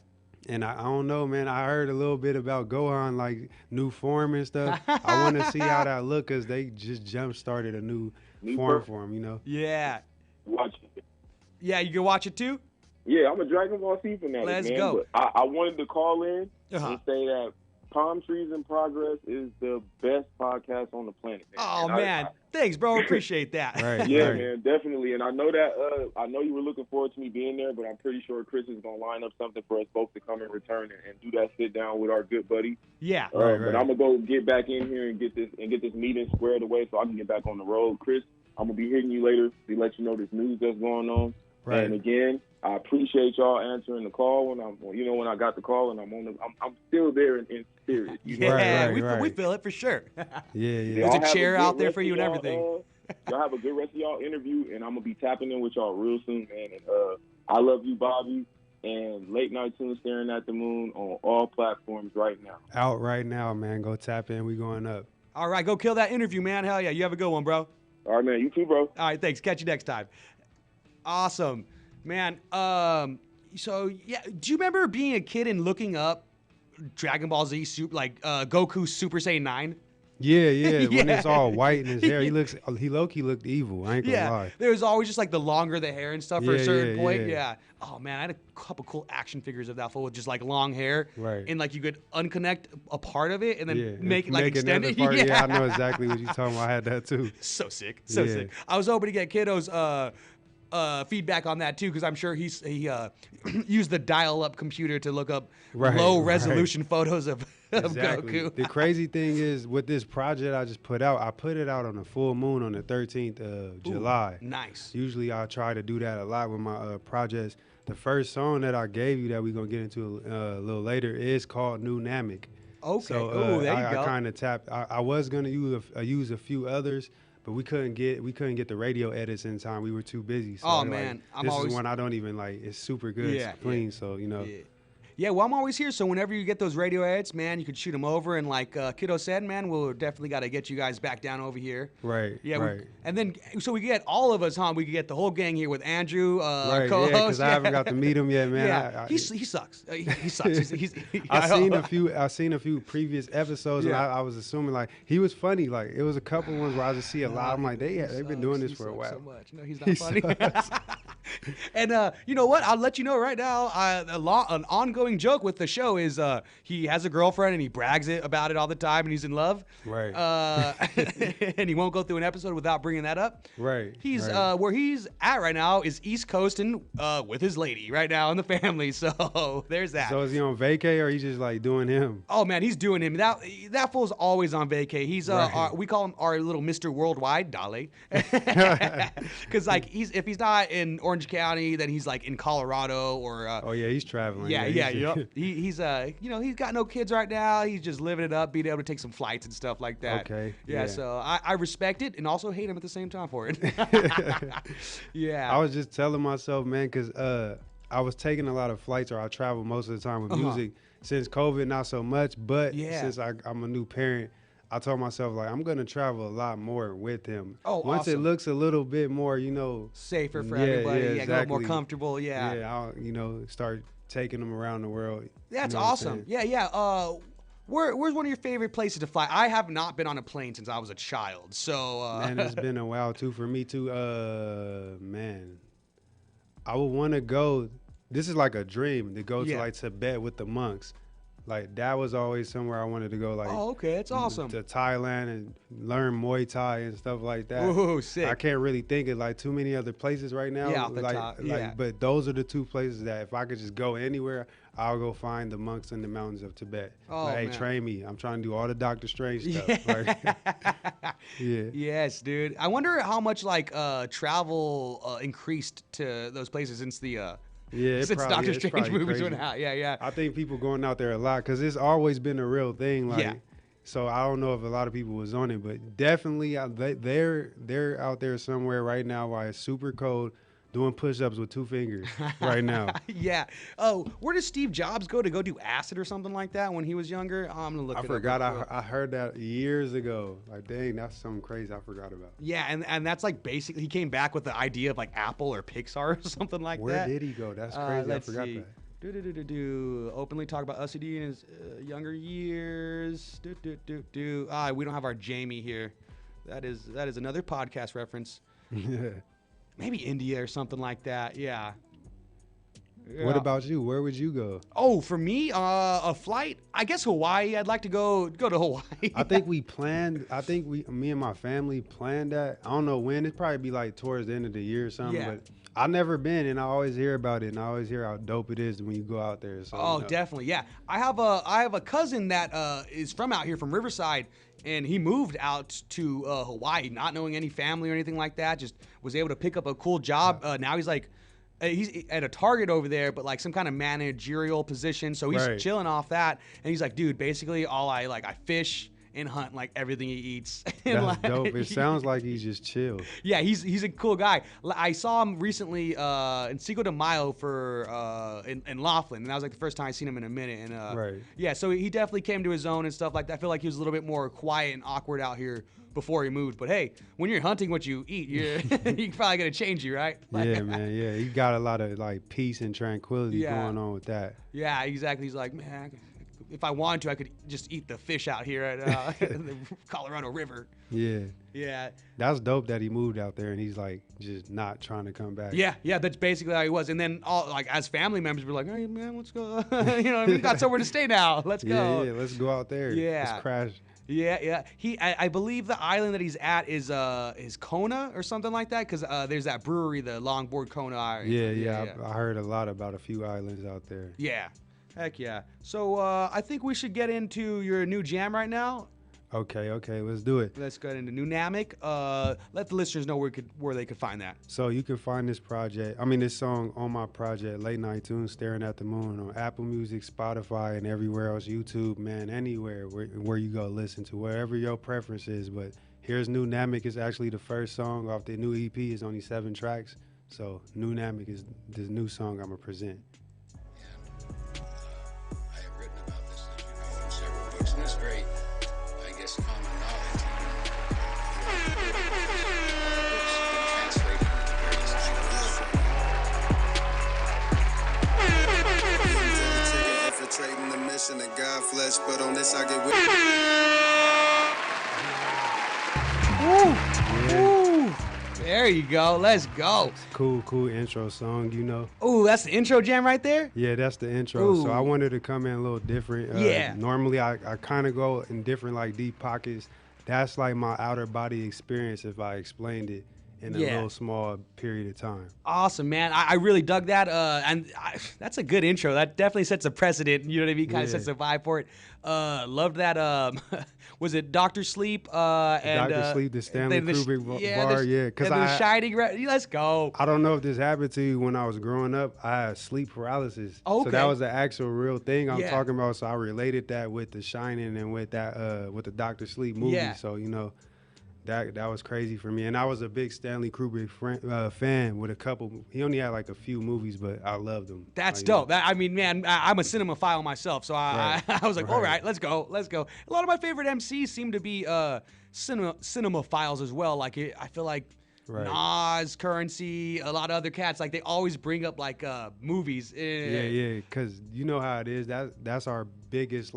And I don't know, man. I heard a little bit about Gohan, like new form and stuff. I want to see how that look, because they just jump started a new form for him, you know? Yeah. Watch it. Yeah, you can watch it too? Yeah, I'm a Dragon Ball Z fanatic, Let's man. go. But I wanted to call in Uh-huh. and say that Palmtrees in Progress is the best podcast on the planet. Man. Oh, And man. Thanks, bro. Appreciate that. Right. Yeah, right. man, definitely. And I know that I know you were looking forward to me being there, but I'm pretty sure Chris is gonna line up something for us both to come and return and do that sit down with our good buddy. Yeah. Right, But I'm gonna go get back in here and get this meeting squared away so I can get back on the road. Chris, I'm gonna be hitting you later to let you know this news that's going on. Right. And again, I appreciate y'all answering the call when I got the call, and I'm still there in spirit. You know? Yeah, Right, we right. feel it for sure. Yeah. There's Y'all a have chair good out there rest for you of and y'all, everything. Y'all have a good rest of y'all interview, and I'm gonna be tapping in with y'all real soon, man. And I love you, Bobby. And Late Night Tunes Staring at the Moon on all platforms right now. Out right now, man. Go tap in. We going up. All right, go kill that interview, man. Hell yeah. You have a good one, bro. All right, man. You too, bro. All right, thanks. Catch you next time. Awesome. Man, so yeah, do you remember being a kid and looking up Dragon Ball Z Goku Super Saiyan 9? Yeah. When it's all white in his hair, he low-key looked evil. I ain't gonna lie. There was always just like the longer the hair and stuff for a certain point. Yeah. Yeah. Oh man, I had a couple cool action figures of that fool with just like long hair. Right. And like you could unconnect a part of it and then make it like make extend another it. part. Yeah, I know exactly what you're talking about. I had that too. So sick. Yeah. I was hoping to get Kiddo's feedback on that too, because I'm sure he used the dial-up computer to look up low-resolution photos of Goku. The crazy thing is, with this project I just put out, I put it out on the full moon on the 13th of July. Nice. Usually I try to do that a lot with my projects. The first song that I gave you that we're going to get into a little later is called New Namek. Okay. So there you go. I kind of tapped. I was going to use a few others, but we couldn't get the radio edits in time. We were too busy. So man, this is one I don't even like. It's super good. Yeah, it's clean. So Yeah, well, I'm always here, so whenever you get those radio edits, man, you can shoot them over, and like Kiddo said, man, we'll definitely got to get you guys back down over here. Right, Yeah, right. And then, so we get all of us, huh? We could get the whole gang here with Andrew, right, co-host. because I haven't got to meet him yet, man. Yeah, he sucks. He sucks. I seen a few previous episodes, and I was assuming like he was funny. Like it was a couple ones where I just see a lot. I'm like, they've been doing this for a while. So much. No, he's not funny. And you know what? I'll let you know right now. An ongoing joke with the show is he has a girlfriend and he brags about it all the time, and he's in love. Right. And he won't go through an episode without bringing that up. Right. He's where he's at right now is East Coasting with his lady right now and the family. So there's that. So is he on vacay or he's just like doing him? Oh man, he's doing him. That fool's always on vacay. He's we call him our little Mr. Worldwide, Dale. Because like if he's not in Orange County, then he's like in Colorado or. Oh yeah, he's traveling. He's he's got no kids right now. He's just living it up, being able to take some flights and stuff like that. Okay. Yeah. So I respect it and also hate him at the same time for it. Yeah. I was just telling myself, man, because I was taking a lot of flights, or I travel most of the time with music. Since COVID, not so much, but since I'm a new parent, I told myself, like, I'm going to travel a lot more with him. Oh, Once awesome. it looks a little bit more, safer for everybody. Exactly. A little more comfortable. Yeah. Yeah, I'll, start taking them around the world. That's awesome. Yeah. Where's one of your favorite places to fly? I have not been on a plane since I was a child. So. Man, it's been a while, too, for me, too. Man, I would want to go. This is like a dream to go to, like, Tibet with the monks. Like, that was always somewhere I wanted to go. Like, okay, that's awesome. To Thailand and learn Muay Thai and stuff like that. Ooh, sick. I can't really think of like too many other places right now. Yeah, off the top. But those are the two places that if I could just go anywhere, I'll go find the monks in the mountains of Tibet. Oh, like, hey, man. train me. I'm trying to do all the Doctor Strange stuff. Like, Yes, dude. I wonder how much like travel increased to those places since the. Since Doctor Strange movies went out. Yeah. I think people going out there a lot because it's always been a real thing. Like, so I don't know if a lot of people was on it, but definitely they're out there somewhere right now while it's super cold doing push-ups with 2 fingers right now. Yeah. Oh, where does Steve Jobs go to do acid or something like that when he was younger? I'm gonna look. I forgot. I heard that years ago. Like, dang, that's something crazy I forgot about. Yeah, and that's like basically he came back with the idea of like Apple or Pixar or something like that. Where did he go? That's crazy. I forgot that. Openly talk about OCD in his younger years. We don't have our Jamie here. That is another podcast reference. Maybe India or something like that. Yeah. What about you? Where would you go? Oh, for me, a flight. I guess Hawaii. I'd like to go to Hawaii. I think me and my family planned that. I don't know when. It'd probably be like towards the end of the year or something. Yeah. But I've never been, and I always hear about it, and I always hear how dope it is when you go out there. So, definitely. Yeah. I have a cousin that is from out here from Riverside. And he moved out to Hawaii, not knowing any family or anything like that. Just was able to pick up a cool job. Now he's like, he's at a Target over there, but like some kind of managerial position. So he's chilling off that. And he's like, dude, basically I fish and hunt like everything he eats. That's like, dope. It sounds like he's just chill. Yeah, he's a cool guy. I saw him recently in Cinco de Mayo for in Laughlin, and that was like the first time I seen him in a minute. And yeah, so he definitely came to his own and stuff like that. I feel like he was a little bit more quiet and awkward out here before he moved. But hey, when you're hunting what you eat, you're probably gonna change you, right? Yeah, man. Yeah, he got a lot of like peace and tranquility going on with that. Yeah, exactly. He's like, man, if I wanted to, I could just eat the fish out here at the Colorado River. Yeah. Yeah. That's dope that he moved out there and he's like just not trying to come back. Yeah, that's basically how he was. And then all like as family members, we're like, hey man, let's go. We got somewhere to stay now. Let's go. Yeah, let's go out there. Yeah. Let's crash. Yeah. I believe the island that he's at is Kona or something like that, because there's that brewery, the Longboard Kona Island. Yeah. I heard a lot about a few islands out there. Yeah. Heck yeah. So I think we should get into your new jam right now. Okay, let's do it. Let's get into Nunamic. Let the listeners know where they could find that. So you can find this song on my project, Late Night Tunes, Staring at the Moon, on Apple Music, Spotify, and everywhere else, YouTube, man, anywhere where you go listen to, wherever your preference is. But here's Nunamic. It's actually the first song off the new EP. It's only 7 tracks. So Nunamic is the new song I'm going to present. I have written about this, as you know, in several books, and it's very, I guess, common knowledge. Books have been translated into various languages. Infiltrating the mission of God flesh, but on this I get with. Ooh. There you go. Let's go. Cool intro song, Ooh, that's the intro jam right there? Yeah, that's the intro. Ooh. So I wanted to come in a little different. Yeah. Normally I kind of go in different like deep pockets. That's like my outer body experience if I explained it in a little small period of time. Awesome, man. I really dug that. That's a good intro. That definitely sets a precedent. You know what I mean? Kind of sets a vibe for it. Loved that. Was it Dr. Sleep? Dr. Sleep, the Stanley Kubrick bar. Because The Shining. Let's go. I don't know if this happened to you when I was growing up. I had sleep paralysis. Okay. So that was the actual real thing I'm Yeah. talking about. So I related that with The Shining and with that with the Dr. Sleep movie. Yeah. So that was crazy for me. And I was a big Stanley Kubrick fan with a couple. He only had like a few movies, but I loved them. That's dope. Man, I'm a cinemaphile myself, so I was like, all right, let's go. A lot of my favorite MCs seem to be cinemaphiles as well. Like I feel like Nas, Currency, a lot of other cats, like they always bring up like movies. Yeah, because you know how it is. That's our biggest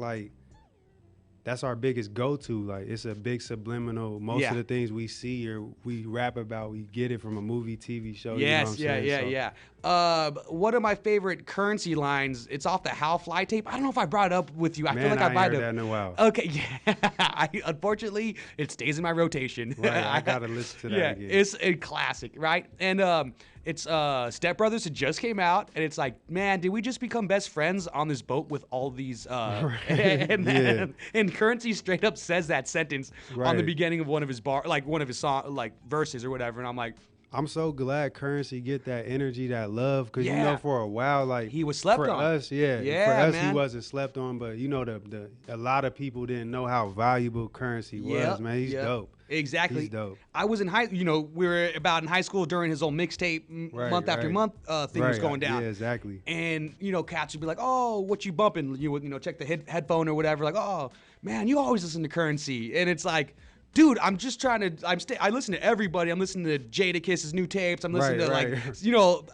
That's our biggest go-to. Like, it's a big subliminal. Most of the things we see or we rap about, we get it from a movie, TV show. Yes, you know what I'm saying? One of my favorite Currency lines, it's off the How Fly tape. I don't know if I brought it up with you. I feel like I might have. that in a while. Okay, yeah. Unfortunately, it stays in my rotation. Right, I got to listen to that again. It's a classic, right? And it's Step Brothers. It just came out, and it's like, man, did we just become best friends on this boat with all these? And Currency straight up says that sentence on the beginning of one of his song, verses or whatever, and I'm like, I'm so glad Currency get that energy, that love, because you know for a while, like he was slept for on. us, for us man. he wasn't slept on, but you know a lot of people didn't know how valuable Currency was, man. He's dope. Exactly. He's dope. I was in we were about in high school during his old mixtape month after month thing was going down. Yeah, exactly. And cats would be like, "Oh, what you bumping?" Check the headphone or whatever. Like, "Oh, man, you always listen to Currency," and it's like, dude, I'm just trying to. I listen to everybody. I'm listening to Jadakiss's new tapes. I'm listening to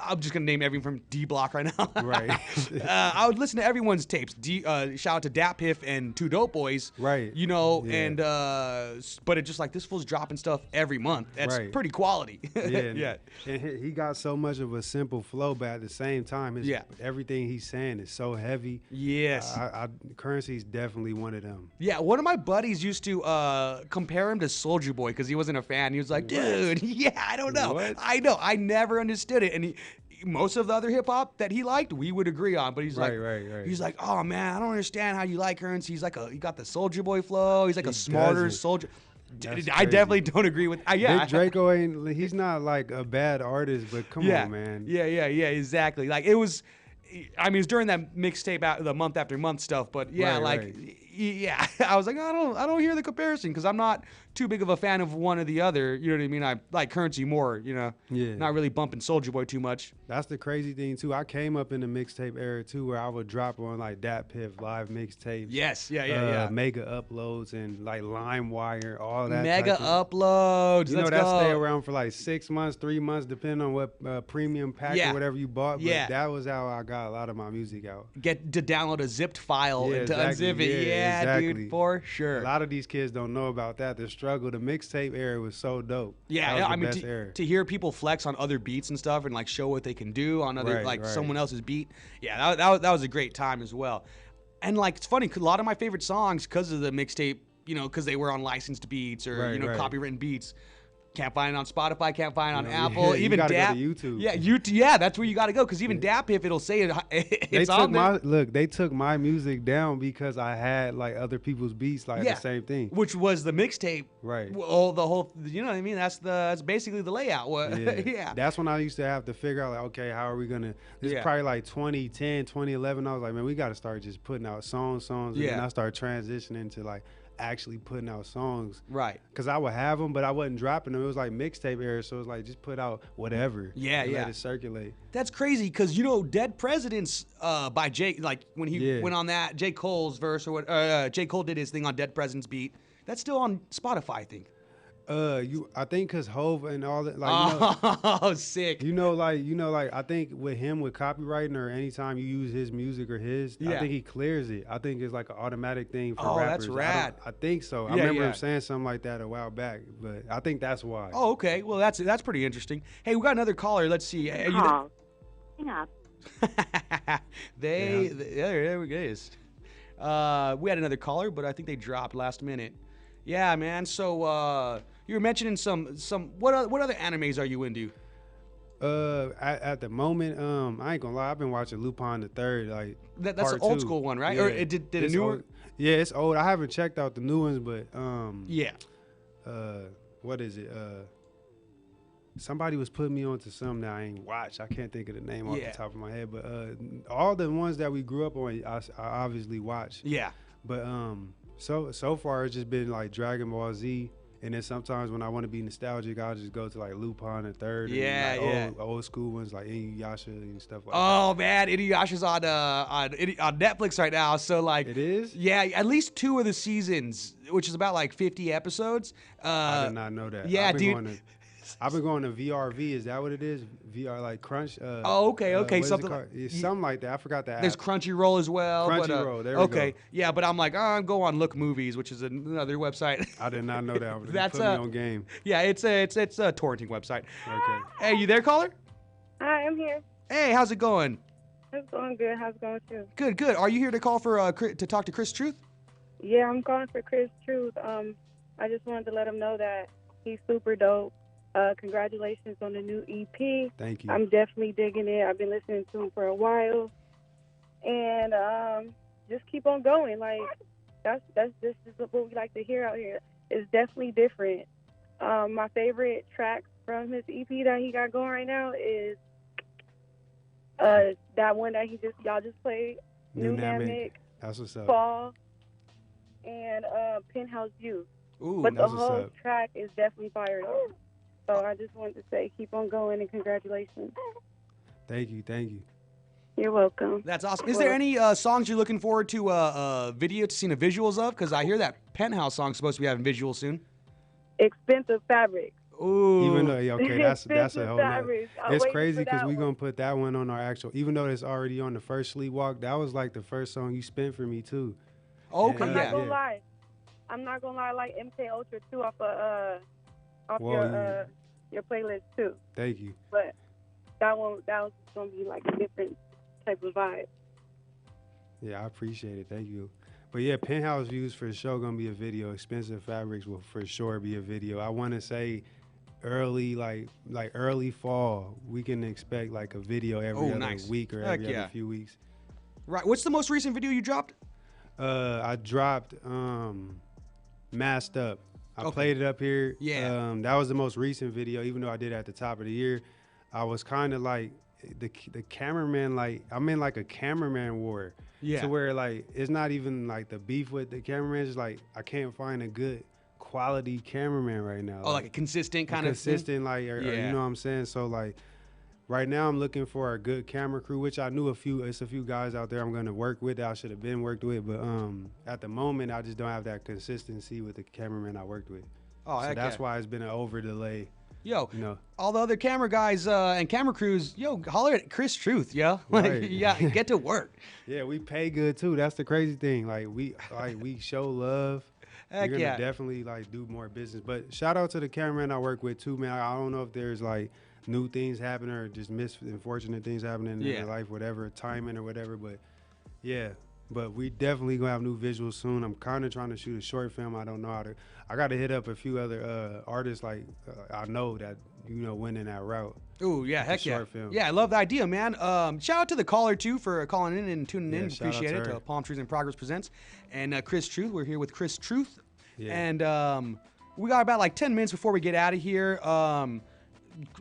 I'm just gonna name everyone from D Block right now. Right. I would listen to everyone's tapes. Shout out to Dat Piff and Two Dope Boys. Right. And but it's just like this fool's dropping stuff every month. That's pretty quality. Yeah. And he got so much of a simple flow, but at the same time, everything he's saying is so heavy. Yes. Currency's definitely one of them. Yeah. One of my buddies used to compare him to Soulja Boy because he wasn't a fan. He was like, dude, I don't know. What? I know. I never understood it. And most of the other hip hop that he liked, we would agree on. But he's he's like, oh man, I don't understand how you like Currency. He's like he got the Soulja Boy flow. He's like a smarter soldier. I definitely don't agree with. Big Draco he's not like a bad artist, but come on, man. Yeah, exactly. Like it was during that mixtape the month after month stuff, but I was like, I don't hear the comparison because I'm not too big of a fan of one or the other. You know what I mean? I like Currency more. You know, Yeah. not really bumping Soulja Boy too much. That's the crazy thing too. I came up in the mixtape era too, where I would drop on like Dat Piff live mixtapes. Yes, yeah. Mega uploads and like LimeWire, all that. Mega type of, uploads. you know, Let's that go. stay around for like 6 months, 3 months, depending on what premium pack Yeah. or whatever you bought. But Yeah. that was how I got a lot of my music out. Get to download a zipped file Yeah, and to exactly. unzip it. Yeah, exactly. dude, for sure. A lot of these kids don't know about that. The struggle, the mixtape era was so dope. Yeah, that was I the mean, best era. to hear people flex on other beats and stuff and like show what they can do on other Right, right. someone else's beat. Yeah, that was a great time as well. And like it's funny, 'cause a lot of my favorite songs because of the mixtape, you know, because they were on licensed beats or Right, you know right. copywritten beats. Can't find it on Spotify. Can't find it on Yeah, Apple. you Even gotta go Dap. to YouTube. Yeah, yeah, that's where you got to go because even Dap, if it'll say it, They it's took on there. they took my music down because I had like other people's beats, like Yeah. the same thing. Which was the mixtape. Right. Well, the whole, you know what I mean? That's basically the layout. Yeah. That's when I used to have to figure out, like, okay, how are we going to, this Yeah. is probably like 2010, 2011. I was like, man, we got to start just putting out songs. And Yeah. then I started transitioning to like actually putting out songs. Right. Because I would have them, but I wasn't dropping them. It was like mixtape era. So it was like, just put out whatever. Yeah, and yeah. Let it circulate. That's crazy because you know Dead Presidents by Jay, like when he Yeah. went on that J. Cole's verse or what J. Cole did his thing on Dead Presidents beat. That's still on Spotify, I think. I think because Hove and all that, like, you know, Oh, sick. I think with him with copywriting or anytime you use his music or his, I Yeah. think he clears it. I think it's like an automatic thing for Oh, rappers. that's rad. I think so. I Yeah, remember yeah. him saying something like that a while back, but I think that's why. Oh, okay. Well, that's pretty interesting. Hey, we got another caller. Let's see. Are you Oh, hang on. there it is. We had another caller, but I think they dropped last minute. Yeah, man. So you were mentioning some what other animes are you into? At the moment, I ain't gonna lie, I've been watching Lupin the Third, like That's part an old 2. school one, right? Yeah. Or it did a It's newer? old. Yeah, it's old. I haven't checked out the new ones, but Yeah. what is it? Somebody was putting me onto something that I ain't watched. I can't think of the name off Yeah. the top of my head, but all the ones that we grew up on, I obviously watched. Yeah. But so far it's just been like Dragon Ball Z, and then sometimes when I want to be nostalgic, I'll just go to like Lupin the Third. Yeah, and yeah. like old school ones like Inuyasha and stuff like Oh man, Inuyasha's on Netflix right now. So like, that. It is. yeah, at least 2 of the seasons, which is about like 50 episodes. I did not know that. yeah, I've been going to VRV. Is that what it is? VR like Crunch. Oh, okay, what is it something called? It's something like that. I forgot the app. There's Crunchyroll as well. Crunchyroll, there we okay, go. yeah, but I'm like, I'm go on Look Movies, which is another website. I did not know that. That's put me on game. Yeah, it's a torrenting website. Okay. Hey, you there, caller? Hi, I'm here. Hey, how's it going? It's going good. How's it going with you? Good, good. Are you here to call for to talk to Chris Truth? Yeah, I'm calling for Chris Truth. I just wanted to let him know that he's super dope. Congratulations on the new EP. Thank you. I'm definitely digging it. I've been listening to him for a while, and just keep on going. Like this is what we like to hear out here. It's definitely different. My favorite track from his EP that he got going right now is that one that y'all just played. New Namek, That's what's up. Fall, and Penthouse View. Ooh, But the that's what's whole up. track is definitely fire though. So I just wanted to say keep on going and congratulations. Thank you. Thank you. You're welcome. that's awesome. Is there any songs you're looking forward to video to seeing the visuals of? Because I hear that Penthouse song's supposed to be having visuals soon. Expensive Fabric. Ooh. Even though that's a Expensive whole nother. Fabrics. I'm It's waiting crazy for because that we're one. gonna put that one on our actual. Even though it's already on the first Sleepwalk, that was like the first song you spent for me too. Okay, I'm Yeah. not gonna lie. I'm not gonna lie. I like MK Ultra too off Well, your playlist too. Thank you. But that was gonna be like a different type of vibe. Yeah, I appreciate it. Thank you. But yeah, Penthouse Views for sure gonna be a video. Expensive Fabrics will for sure be a video. I want to say early like early fall we can expect like a video every other nice. week or Heck every yeah. other few weeks. Right. What's the most recent video you dropped? I dropped Masked Up. I Okay. played it up here. Yeah. That was the most recent video, even though I did it at the top of the year. I was kind of like the cameraman, like I'm in like a cameraman war. Yeah. To where like it's not even like the beef with the cameraman, it's like I can't find a good quality cameraman right now. Oh, like a consistent kind of thing? Consistent, like, or, you know what I'm saying? So, like, right now I'm looking for a good camera crew, which I knew it's a few guys out there I'm going to work with that I should have been worked with. But at the moment, I just don't have that consistency with the cameraman I worked with. Oh, so that's why it's been an over delay. Yo, you know, all the other camera guys and camera crews, yo, holler at Chris Truth, yo. Right. Yeah, get to work. Yeah, we pay good too. That's the crazy thing. Like we show love. Heck You're yeah. gonna definitely like do more business. But shout out to the cameraman I work with too, man. I don't know if there's like new things happening or just unfortunate things happening in their life, whatever, timing or whatever. But yeah. But we definitely gonna have new visuals soon. I'm kind of trying to shoot a short film. I don't know how to. I got to hit up a few other artists like I know that went in that route. Ooh, yeah, heck yeah. Short film. Yeah, I love the idea, man. Shout out to the caller too for calling in and tuning in. Appreciate it. Palm Trees in Progress presents, and Chris Truth. We're here with Chris Truth, and we got about like 10 minutes before we get out of here.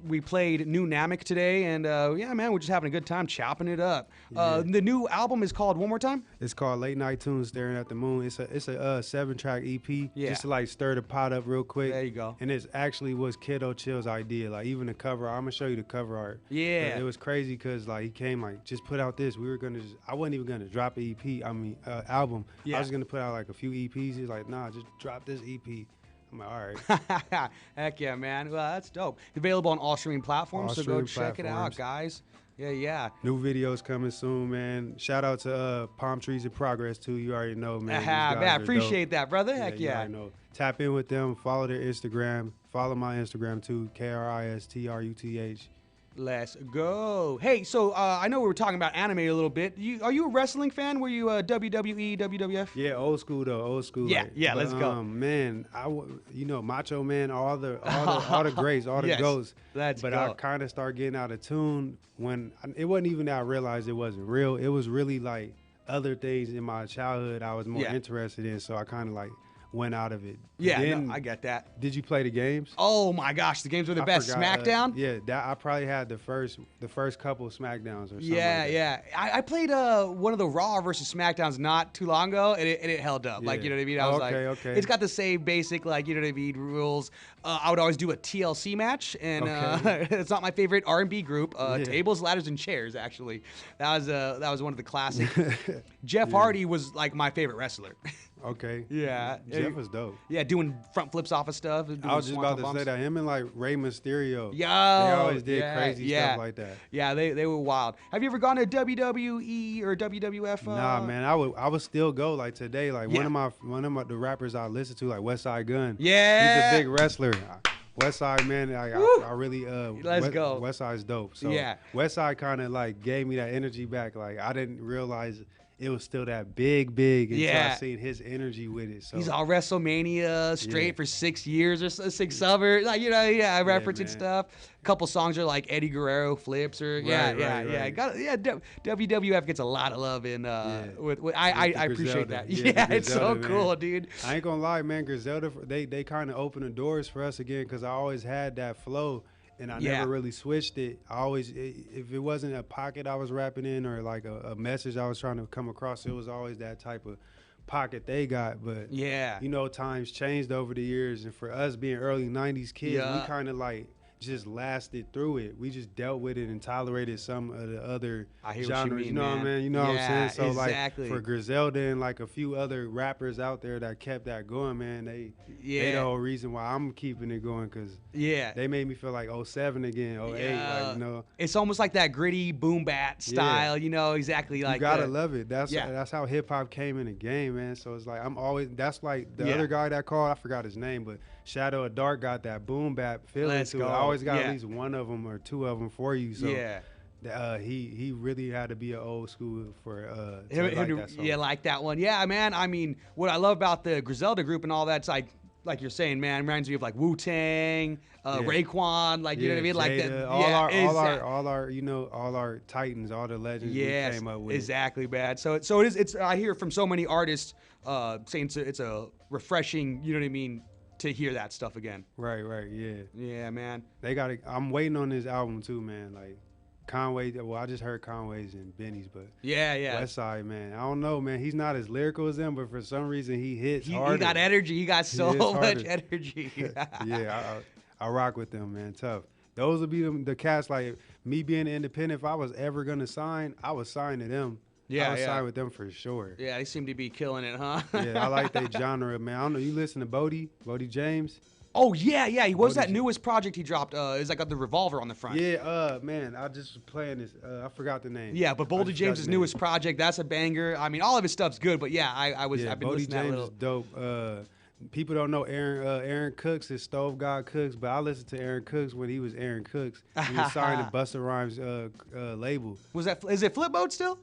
We played New Namek today, and yeah, man, we're just having a good time chopping it up. The new album is called, one more time? It's called Late Night Tunes, Staring at the Moon. It's a 7-track EP, just to like stir the pot up real quick. There you go. And it actually was Kiddo Chill's idea. Like even the cover, I'm gonna show you the cover art. Yeah. It was crazy because like he came like, just put out this. I wasn't even gonna drop an EP. Album. Yeah. I was gonna put out like a few EPs. He's like, nah, just drop this EP. I'm like, all right. Heck yeah, man. Well, that's dope. Available on all streaming platforms, so go check it out, guys. Yeah. New videos coming soon, man. Shout out to Palmtrees in Progress, too. You already know, man. Man, I appreciate that, brother. Heck yeah. You already know. Tap in with them. Follow their Instagram. Follow my Instagram, too. KRISTRUTH. Let's go. Hey, so I know we were talking about anime a little bit. Are you a wrestling fan? Were you WWE, WWF? Yeah, old school though, old school. Yeah, let's go. Man, Macho Man, all the greats, all the goats. Let's go. I kind of started getting out of tune when it wasn't even that I realized it wasn't real. It was really like other things in my childhood I was more interested in, so I kind of like went out of it. Yeah, no, I get that. Did you play the games? Oh my gosh, the games were the best. SmackDown? I probably had the first couple of SmackDowns or something. Yeah. I played one of the Raw versus SmackDowns not too long ago, and it held up. Like, you know what I mean? I was okay. It's got the same basic, like, you know what I mean, rules. I would always do a TLC match, and it's not my favorite R&B group. Tables, Ladders, and Chairs, actually. That was one of the classic. Jeff Hardy was like my favorite wrestler. Okay. Yeah. Jeff was dope. Yeah, doing front flips off of stuff. I was just about to say that. Him and like Rey Mysterio. Yo, they always did crazy stuff like that. Yeah, they were wild. Have you ever gone to WWE or WWF? Nah, man. I would still go like today. Like one of the rappers I listen to, like West Side Gun. Yeah. He's a big wrestler. West Side, man, I really Let's go. West Side's dope. So yeah. West Side kind of like gave me that energy back. Like I didn't realize it was still that big until I seen his energy with it. So he's all WrestleMania straight for 6 years or so, 6 summers. Like, referencing stuff. A couple songs are like Eddie Guerrero flips or right. WWF gets a lot of love in I appreciate that. Yeah, it's so cool, dude. I ain't gonna lie, man. Griselda, they kind of opened the doors for us again because I always had that flow. And I never really switched it. I always, if it wasn't a pocket I was rapping in or like a message I was trying to come across, it was always that type of pocket they got. But, times changed over the years. And for us being early 90s kids, we kind of like just lasted through it. We just dealt with it and tolerated some of the other genres. You know what I mean? You know what I'm saying? So like for Griselda and like a few other rappers out there that kept that going, man, they the whole reason why I'm keeping it going because they made me feel like 07 again, 08. Like, it's almost like that gritty boom bat style. Exactly like you gotta love it. That's how hip hop came in the game, man. So it's like that's like the other guy that called. I forgot his name, but Shadow of Dark got that boom bap feeling to it. I always got at least one of them or two of them for you. So he really had to be an old school for to like that song. Yeah, like that one. Yeah, man. I mean, what I love about the Griselda group and all that's like you're saying, man, reminds me of like Wu-Tang, Raekwon, like you know what I mean, like that. All our titans, all the legends we came up with. Exactly, man. So it is. It's I hear from so many artists saying it's a refreshing, you know what I mean, to hear that stuff again. Right, yeah. Yeah, man. I'm waiting on this album too, man. Like, Conway. Well, I just heard Conway's and Benny's, but yeah. West Side, man. I don't know, man. He's not as lyrical as them, but for some reason he hits harder. He got energy. He got so much energy. Yeah, I rock with them, man. Tough. Those would be the cats. Like me being independent, if I was ever gonna sign, I would sign to them. I would sign with them for sure. Yeah, they seem to be killing it, huh? Yeah, I like their genre, man. I don't know. You listen to Bodie James? Oh yeah. He was that newest project he dropped. It's like got the revolver on the front. Yeah, man. I just was playing this. I forgot the name. Yeah, but Bodie James' newest project, that's a banger. I mean, all of his stuff's good, but yeah, I've been listening to that little. James is dope. People don't know Aaron Cooks is Stove God Cooks, but I listened to Aaron Cooks when he was Aaron Cooks. He was signed to Busta Rhymes label. Is it Flip Mode still?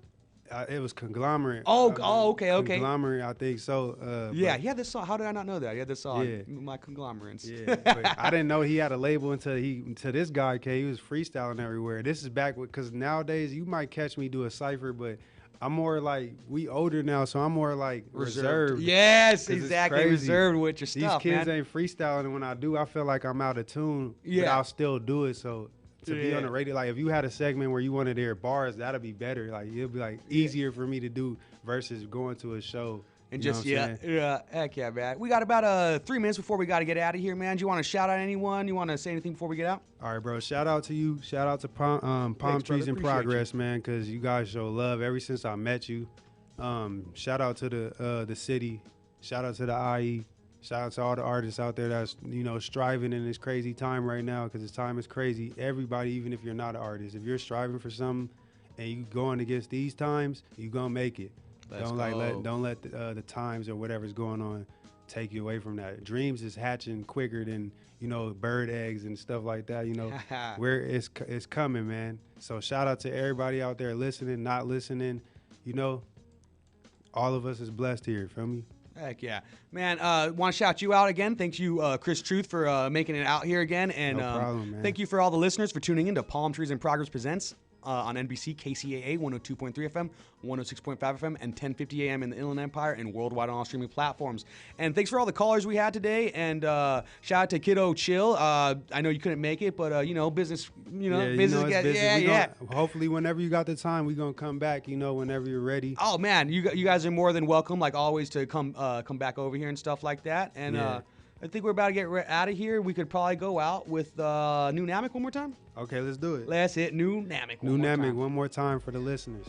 It was Conglomerate. Okay. Conglomerate, I think so. He had this song. How did I not know that? He had this song, My Conglomerates. Yeah, but I didn't know he had a label until this guy came. He was freestyling everywhere. This is back because nowadays you might catch me do a cypher, but I'm more like, we older now, so I'm more like reserved. Yes, exactly. Reserved with your stuff, These kids ain't freestyling, and when I do, I feel like I'm out of tune, but I'll still do it. So to be on the radio, like if you had a segment where you wanted to hear bars, that'd be better. Like it'd be like easier for me to do versus going to a show. And just heck yeah, man. We got about 3 minutes before we got to get out of here, man. Do you want to shout out anyone? You want to say anything before we get out? All right, bro. Shout out to you. Shout out to Palmtrees in Progress, man, because you guys show love ever since I met you. Shout out to the city. Shout out to the IE. Shout out to all the artists out there that's striving in this crazy time right now, because this time is crazy. Everybody, even if you're not an artist, if you're striving for something and you going against these times, you gonna make it. Don't let the times or whatever's going on take you away from that. Dreams is hatching quicker than bird eggs and stuff like that. Where it's coming, man. So shout out to everybody out there listening, not listening. All of us is blessed here. Feel me? Heck yeah, man. Want to shout you out again. Thank you, Chris Truth, for making it out here again, and no problem, man. Thank you for all the listeners for tuning in to Palmtrees in Progress Presents. On NBC, KCAA 102.3 FM, 106.5 FM, and 1050 AM in the Inland Empire and worldwide on all streaming platforms. And thanks for all the callers we had today. And shout out to Kiddo Chill. I know you couldn't make it, but business, business. Hopefully, whenever you got the time, we're gonna come back. Whenever you're ready. Oh man, you guys are more than welcome, like always, to come back over here and stuff like that. And I think we're about to get out of here. We could probably go out with New Namek one more time. Okay, let's do it. Let's hit New Namek one more time for the listeners.